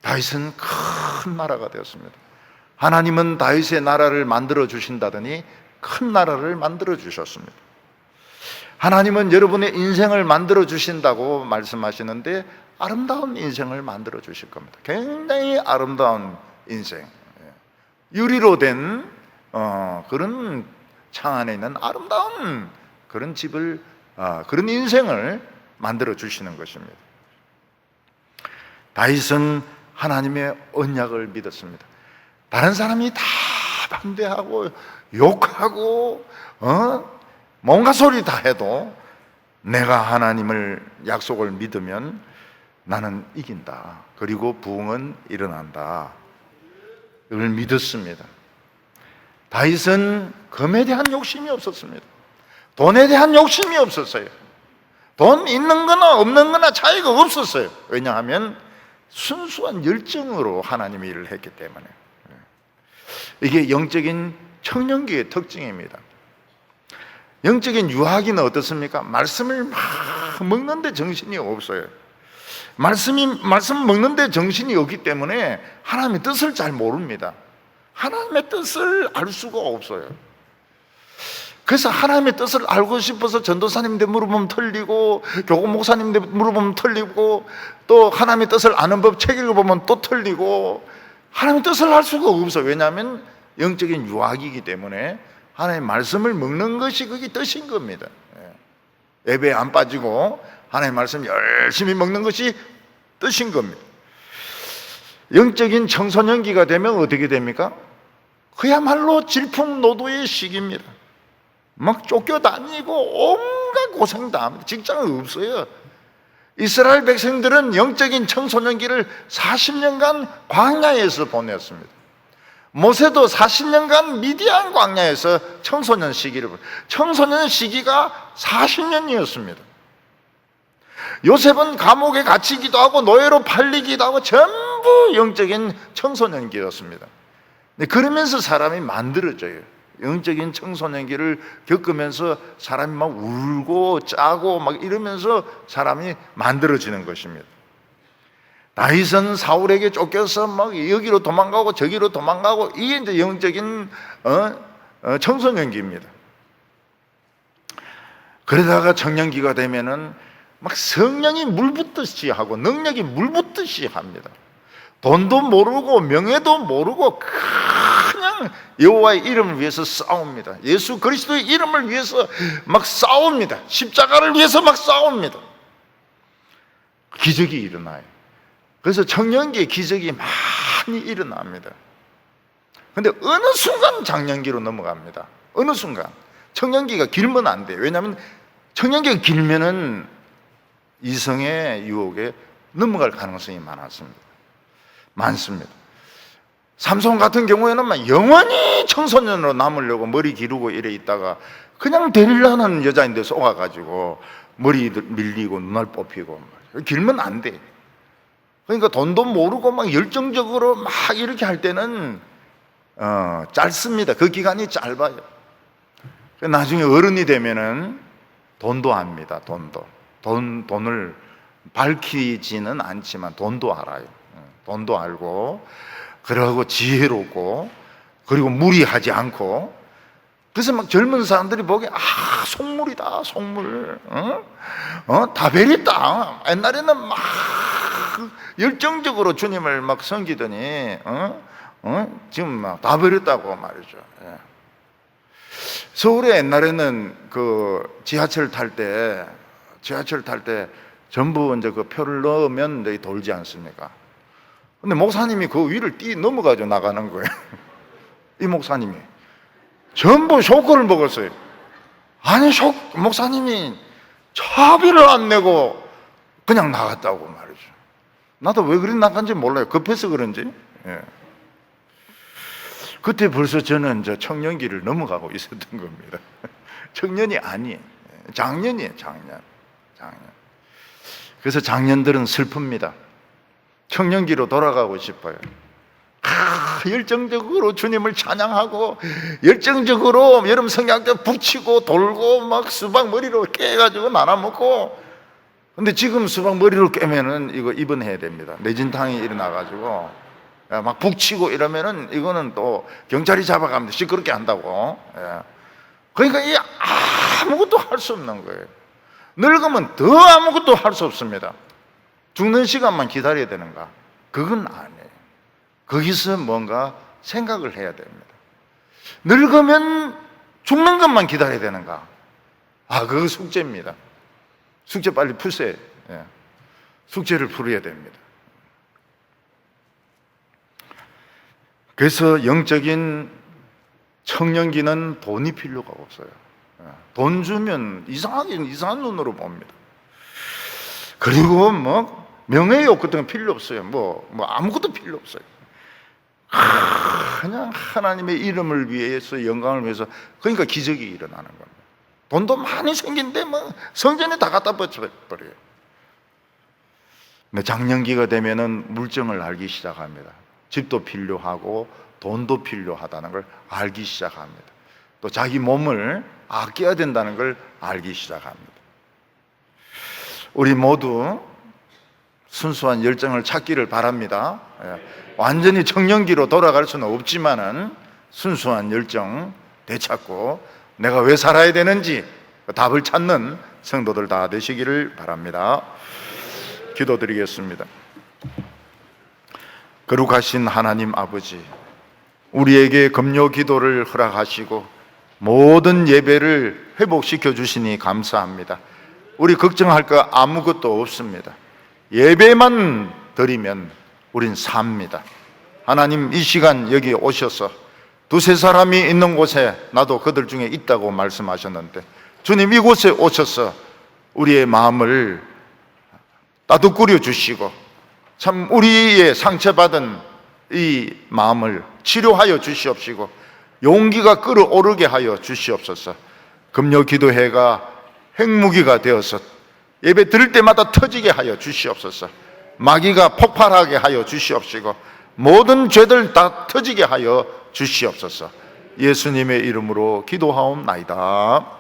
다윗은 큰 나라가 되었습니다. 하나님은 다윗의 나라를 만들어 주신다더니 큰 나라를 만들어 주셨습니다. 하나님은 여러분의 인생을 만들어 주신다고 말씀하시는데 아름다운 인생을 만들어 주실 겁니다. 굉장히 아름다운 인생, 유리로 된 그런 창 안에 있는 아름다운 그런 집을, 그런 인생을 만들어 주시는 것입니다. 다윗은 하나님의 언약을 믿었습니다. 다른 사람이 다 반대하고 욕하고 뭔가 소리 다 해도 내가 하나님을 약속을 믿으면 나는 이긴다. 그리고 부흥은 일어난다. 이걸 믿었습니다. 다윗은 금에 대한 욕심이 없었습니다. 돈에 대한 욕심이 없었어요. 돈 있는 거나 없는 거나 차이가 없었어요. 왜냐하면 순수한 열정으로 하나님의 일을 했기 때문에. 이게 영적인 청년기의 특징입니다. 영적인 유아기는 어떻습니까? 말씀을 막 먹는데 정신이 없어요. 말씀 먹는데 정신이 없기 때문에 하나님의 뜻을 잘 모릅니다. 하나님의 뜻을 알 수가 없어요. 그래서 하나님의 뜻을 알고 싶어서 전도사님한테 물어보면 틀리고, 교구 목사님한테 물어보면 틀리고, 또 하나님의 뜻을 아는 법 책 읽어보면 또 틀리고, 하나님의 뜻을 알 수가 없어요. 왜냐하면 영적인 유학이기 때문에 하나님의 말씀을 먹는 것이 그게 뜻인 겁니다. 예배에 안 빠지고 하나님의 말씀 열심히 먹는 것이 뜻인 겁니다. 영적인 청소년기가 되면 어떻게 됩니까? 그야말로 질풍노도의 시기입니다. 막 쫓겨다니고 온갖 고생 다 합니다. 직장은 없어요. 이스라엘 백성들은 영적인 청소년기를 40년간 광야에서 보냈습니다. 모세도 40년간 미디안 광야에서 청소년 시기를 보냈습니다. 청소년 시기가 40년이었습니다. 요셉은 감옥에 갇히기도 하고 노예로 팔리기도 하고 전부 영적인 청소년기였습니다. 그러면서 사람이 만들어져요. 영적인 청소년기를 겪으면서 사람이 막 울고 짜고 막 이러면서 사람이 만들어지는 것입니다. 다윗은 사울에게 쫓겨서 막 여기로 도망가고 저기로 도망가고, 이게 이제 영적인 청소년기입니다. 그러다가 청년기가 되면은 막 성령이 물붓듯이 하고 능력이 물붓듯이 합니다. 돈도 모르고 명예도 모르고 그냥 여호와의 이름을 위해서 싸웁니다. 예수 그리스도의 이름을 위해서 막 싸웁니다. 십자가를 위해서 막 싸웁니다. 기적이 일어나요. 그래서 청년기에 기적이 많이 일어납니다. 그런데 어느 순간 장년기로 넘어갑니다. 어느 순간. 청년기가 길면 안 돼요. 왜냐하면 청년기가 길면은 이성의 유혹에 넘어갈 가능성이 많습니다. 삼손 같은 경우에는 막 영원히 청소년으로 남으려고 머리 기르고 이래 있다가 그냥 데리려는 여자인데 속아가지고 머리 밀리고 눈알 뽑히고, 길면 안 돼. 그러니까 돈도 모르고 막 열정적으로 막 이렇게 할 때는 짧습니다. 그 기간이 짧아요. 나중에 어른이 되면은 돈도 압니다. 돈을 밝히지는 않지만 돈도 알아요. 돈도 알고, 그러고 지혜롭고, 그리고 무리하지 않고. 그래서 막 젊은 사람들이 보기에 속물이다, 속물. 다베리다. 옛날에는 막 열정적으로 주님을 막 섬기더니 지금 막 다 버렸다고 말이죠. 서울에 옛날에는 그 지하철 탈 때 전부 이제 그 표를 넣으면 이제 돌지 않습니까? 근데 목사님이 그 위를 넘어가지고 나가는 거예요. 이 목사님이 전부 쇼크를 먹었어요. 아니, 목사님이 차비를 안 내고 그냥 나갔다고 말이죠. 나도 왜 그리 나간지 몰라요. 급해서 그런지. 그때 벌써 저는 이제 청년기를 넘어가고 있었던 겁니다. 청년이 아니에요. 장년이에요. 장년. 그래서 장년들은 슬픕니다. 청년기로 돌아가고 싶어요. 열정적으로 주님을 찬양하고, 열정적으로 여름 성경 때 붙이고 돌고 막 수박 머리로 깨가지고 나눠먹고. 근데 지금 수박 머리로 깨면은 이거 입원해야 됩니다. 뇌진탕이 일어나가지고 막 북치고 이러면은 이거는 또 경찰이 잡아가면 시끄럽게 한다고. 그러니까 이 아무것도 할 수 없는 거예요. 늙으면 더 아무것도 할 수 없습니다. 죽는 시간만 기다려야 되는가? 그건 아니에요. 거기서 뭔가 생각을 해야 됩니다. 늙으면 죽는 것만 기다려야 되는가? 그거 숙제입니다. 숙제 빨리 푸세요. 숙제를 풀어야 됩니다. 그래서 영적인 청년기는 돈이 필요가 없어요. 돈 주면 이상한 눈으로 봅니다. 그리고 뭐 명예욕 같은 거 필요 없어요. 뭐 아무것도 필요 없어요. 그냥 하나님의 이름을 위해서, 영광을 위해서, 그러니까 기적이 일어나는 겁니다. 돈도 많이 생긴데 뭐 성전에 다 갖다 버려요. 근데 장년기가 되면은 물정을 알기 시작합니다. 집도 필요하고 돈도 필요하다는 걸 알기 시작합니다. 또 자기 몸을 아껴야 된다는 걸 알기 시작합니다. 우리 모두 순수한 열정을 찾기를 바랍니다. 완전히 청년기로 돌아갈 수는 없지만은 순수한 열정 되찾고 내가 왜 살아야 되는지 답을 찾는 성도들 다 되시기를 바랍니다. 기도드리겠습니다. 거룩하신 하나님 아버지, 우리에게 금요 기도를 허락하시고 모든 예배를 회복시켜 주시니 감사합니다. 우리 걱정할 거 아무것도 없습니다. 예배만 드리면 우린 삽니다. 하나님, 이 시간 여기 오셔서 두세 사람이 있는 곳에 나도 그들 중에 있다고 말씀하셨는데, 주님 이곳에 오셔서 우리의 마음을 따뜻꾸려 주시고 참 우리의 상처받은 이 마음을 치료하여 주시옵시고 용기가 끓어오르게 하여 주시옵소서. 금요 기도회가 핵무기가 되어서 예배 드릴 때마다 터지게 하여 주시옵소서. 마귀가 폭발하게 하여 주시옵시고 모든 죄들 다 터지게 하여 주시옵소서. 예수님의 이름으로 기도하옵나이다.